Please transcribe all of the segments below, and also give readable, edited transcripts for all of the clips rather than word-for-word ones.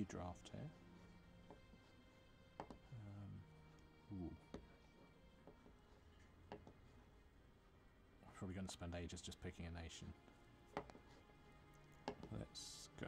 new draft here. Ooh. I'm probably going to spend ages just picking a nation. Let's go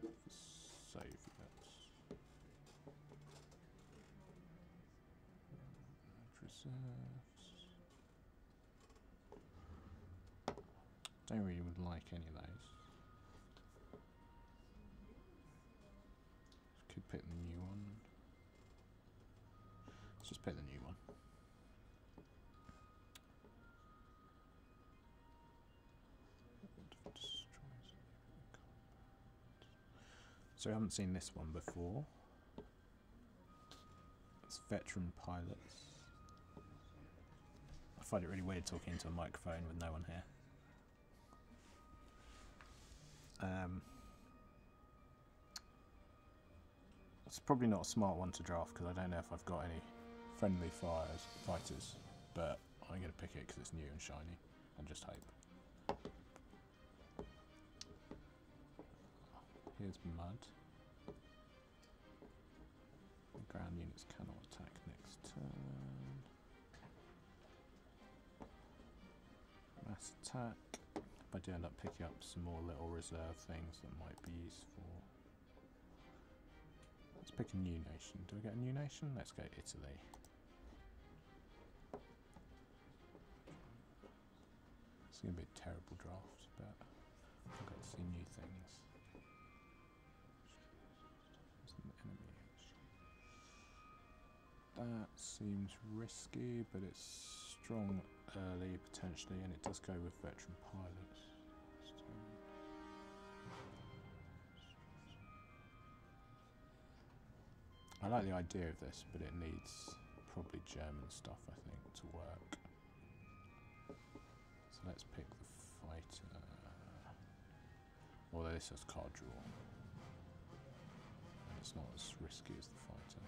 for Soviets. Reserves. Don't really would like any of those. Could pick the new one. Let's just pick the new one. So I haven't seen this one before. It's veteran pilots. I find it really weird talking into a microphone with no one here. It's probably not a smart one to draft because I don't know if I've got any friendly fighters, but I'm going to pick it because it's new and shiny and just hope. Here's mud. The ground units cannot attack next turn. Mass attack. If I do end up picking up some more little reserve things that might be useful. Let's pick a new nation. Do I get a new nation? Let's go Italy. It's going to be a terrible draft, but I've got to see new things. That seems risky, but it's strong early potentially, and it does go with veteran pilots. I like the idea of this, but it needs probably German stuff, I think, to work. So let's pick the fighter. Although this has card draw. And it's not as risky as the fighter.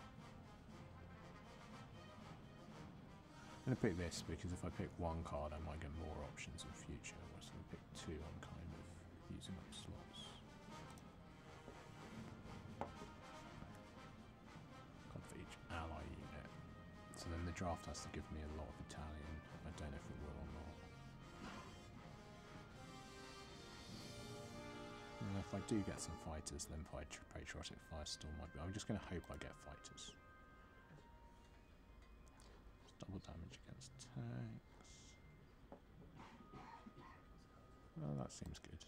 I'm going to pick this because if I pick one card I might get more options in future, whereas if I pick two I'm kind of using up slots. Card for each ally unit. So then the draft has to give me a lot of Italian. I don't know if it will or not. And if I do get some fighters, then Patriotic Firestorm might be. I'm just going to hope I get fighters. Double damage against tanks. Well, that seems good.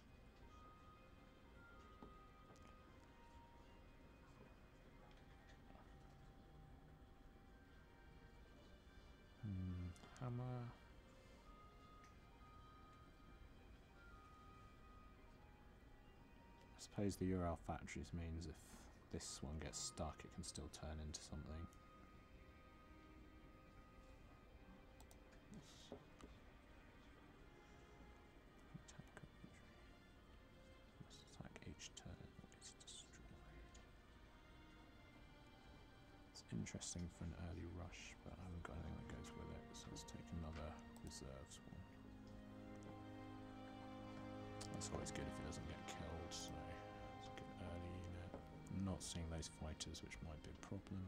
Hammer. I suppose the Ural factories means if this one gets stuck, it can still turn into something. Attack each turn it's destroyed. It's interesting for an early rush, but I haven't got anything that goes with it, so let's take another reserves one. That's always good if it doesn't get killed, so it's a good early unit. I'm not seeing those fighters, which might be a problem.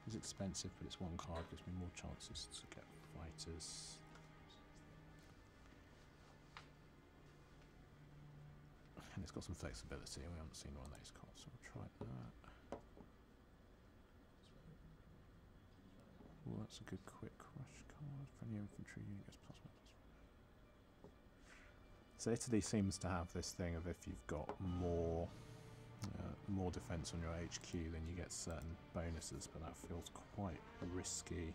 It's expensive, but it's one card, gives me more chances to get fighters. And it's got some flexibility, and we haven't seen one of those cards, so we'll try that. Oh, that's a good quick rush card. Friendly infantry unit gets +1/+1. So Italy seems to have this thing of if you've got more defense on your HQ, then you get certain bonuses, but that feels quite risky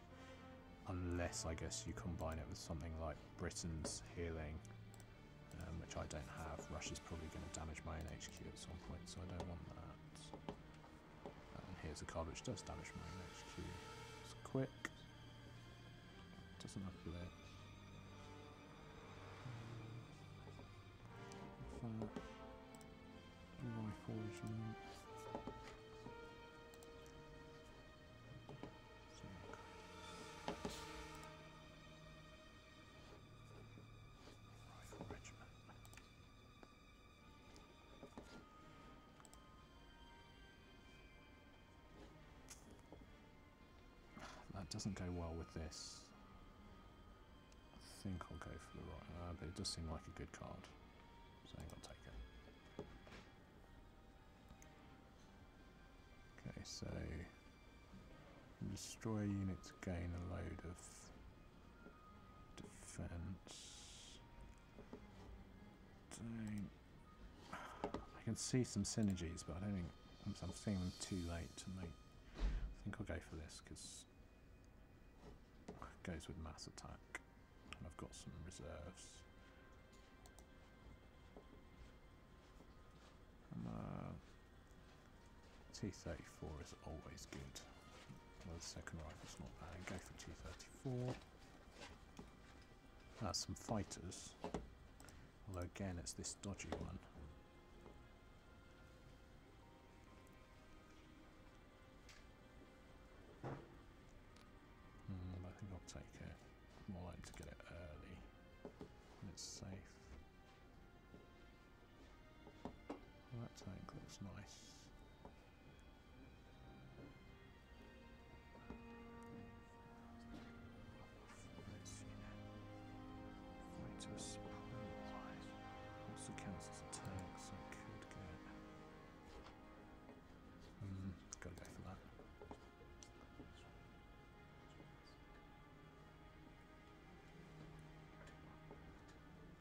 unless I guess you combine it with something like Britain's healing, which I don't have. Russia's probably going to damage my own HQ at some point, so I don't want that. And here's a card which does damage my own HQ. It's quick, doesn't have blitz. Rifle regiment. doesn't go well with this. I think I'll go for the right, but it does seem like a good card, so I think I'll take it. Okay, so destroy a unit to gain a load of defense. I can see some synergies, but I don't think I'm seeing them too late to make. I think I'll go for this because it goes with mass attack, and I've got some reserves. T34 is always good. Well, the second rifle's not bad. Go for T34. That's some fighters. Although again, it's this dodgy one. I think I'll take it. More likely to get it early when it's safe. Well, that tank looks nice. Also counts as a tank, so I could get. Gotta go for that.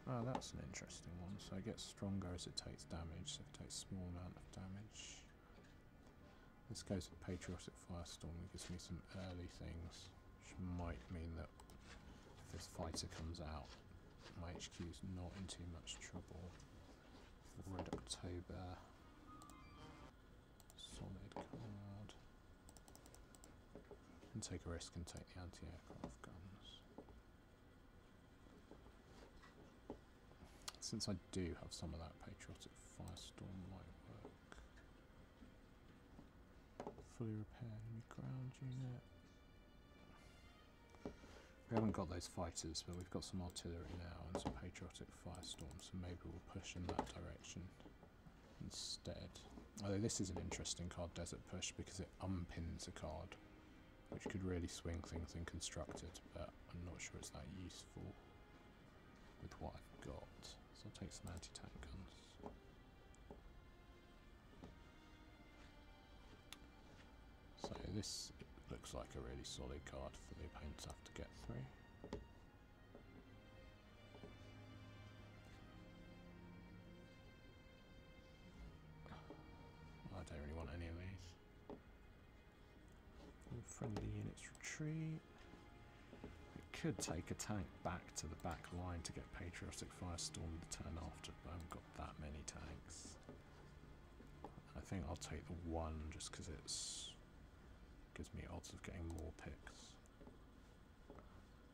Oh, that's an interesting one. So it gets stronger as it takes damage, so if it takes a small amount of damage. This goes with Patriotic Firestorm, it gives me some early things, which might mean that if this fighter comes out, my HQ is not in too much trouble. Red October, solid card, and take a risk and take the anti-aircraft guns. Since I do have some of that Patriotic Firestorm might work. Fully repair enemy ground unit. We haven't got those fighters, but we've got some artillery now and some Patriotic Firestorm, so maybe we'll push in that direction instead. Although this is an interesting card, Desert Push, because it unpins a card, which could really swing things in Constructed, but I'm not sure it's that useful with what I've got. So I'll take some anti-tank guns. So this looks like a really solid card for the opponent to have to get through. I don't really want any of these. All friendly units retreat. It could take a tank back to the back line to get Patriotic Firestorm the turn after, but I haven't got that many tanks. I think I'll take the one just because it's gives me odds of getting more picks.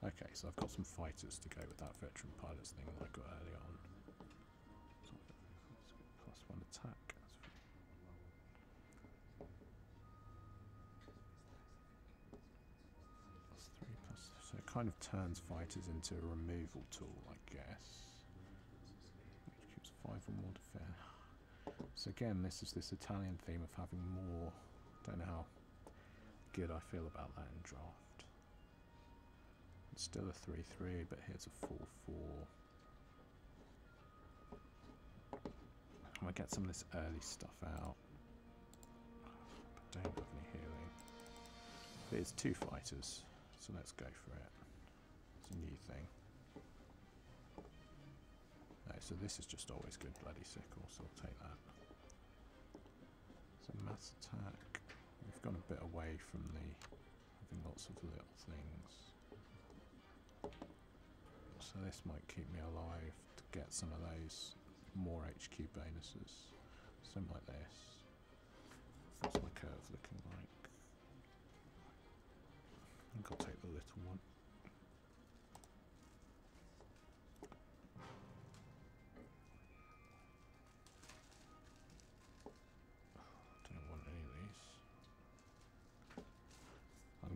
Okay, so I've got some fighters to go with that veteran pilots thing that I got early on. So +1 attack. +3+. So it kind of turns fighters into a removal tool, I guess. Which keeps 5 or more defense. So again, this is this Italian theme of having more. Don't know how good I feel about that in draft. It's still a 3-3, but here's a 4-4. I'm gonna get some of this early stuff out. But don't have any healing. But it's 2 fighters, so let's go for it. It's a new thing. No, so this is just always good bloody sickle, so I'll take that. So mass attack. We've gone a bit away from the having lots of little things. So this might keep me alive to get some of those more HQ bonuses. Something like this. What's my curve looking like? I think I'll take the little one.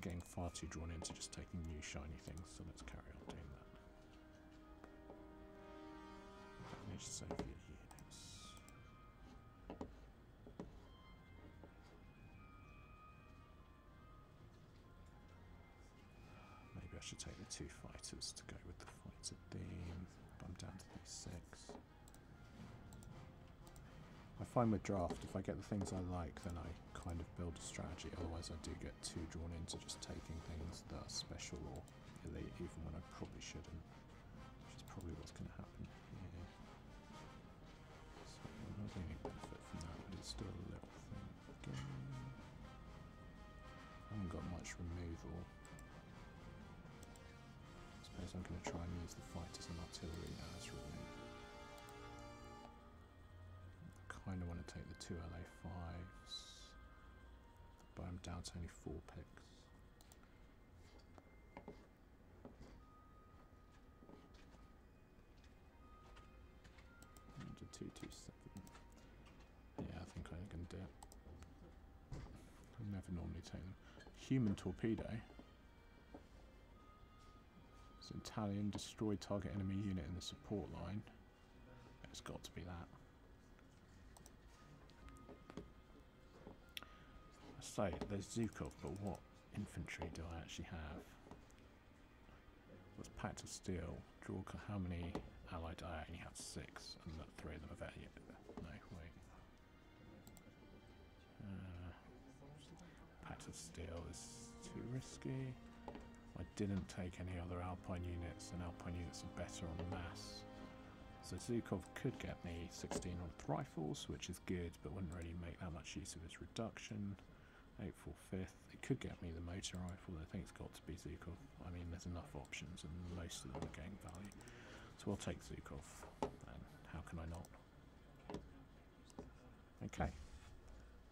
Getting far too drawn into just taking new shiny things, so let's carry on doing that. Damage Soviet units. should take the 2 fighters to go with the fighter theme. But I'm down to these 6. I find with draft, if I get the things I like, then I kind of build a strategy. Otherwise I do get too drawn into just taking things that are special or elite, even when I probably shouldn't. Which is probably what's going to happen here. So I'm not getting any benefit from that, but it's still a little thing. Again, I haven't got much removal. I suppose I'm going to try and use the fighters and artillery as removal. I kind of want to take the 2 LA5s, but I'm down to only 4 picks. And a 227. Yeah, I think I can do it. I never normally take them. Human torpedo. It's Italian, destroy target enemy unit in the support line. It's got to be that. So there's Zhukov, but what infantry do I actually have? What's Pact of Steel? Draw how many allied? I only have 6, and 3 of them are vet. No, wait. Pact of Steel is too risky. I didn't take any other Alpine units, and Alpine units are better on mass. So Zhukov could get me 16 on rifles, which is good, but wouldn't really make that much use of his reduction. 845th. It could get me the motor rifle. I think it's got to be Zhukov. I mean, there's enough options, and most of them are game value. So we'll take Zhukov. And how can I not? Okay.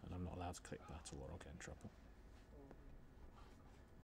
And I'm not allowed to click battle or I'll get in trouble.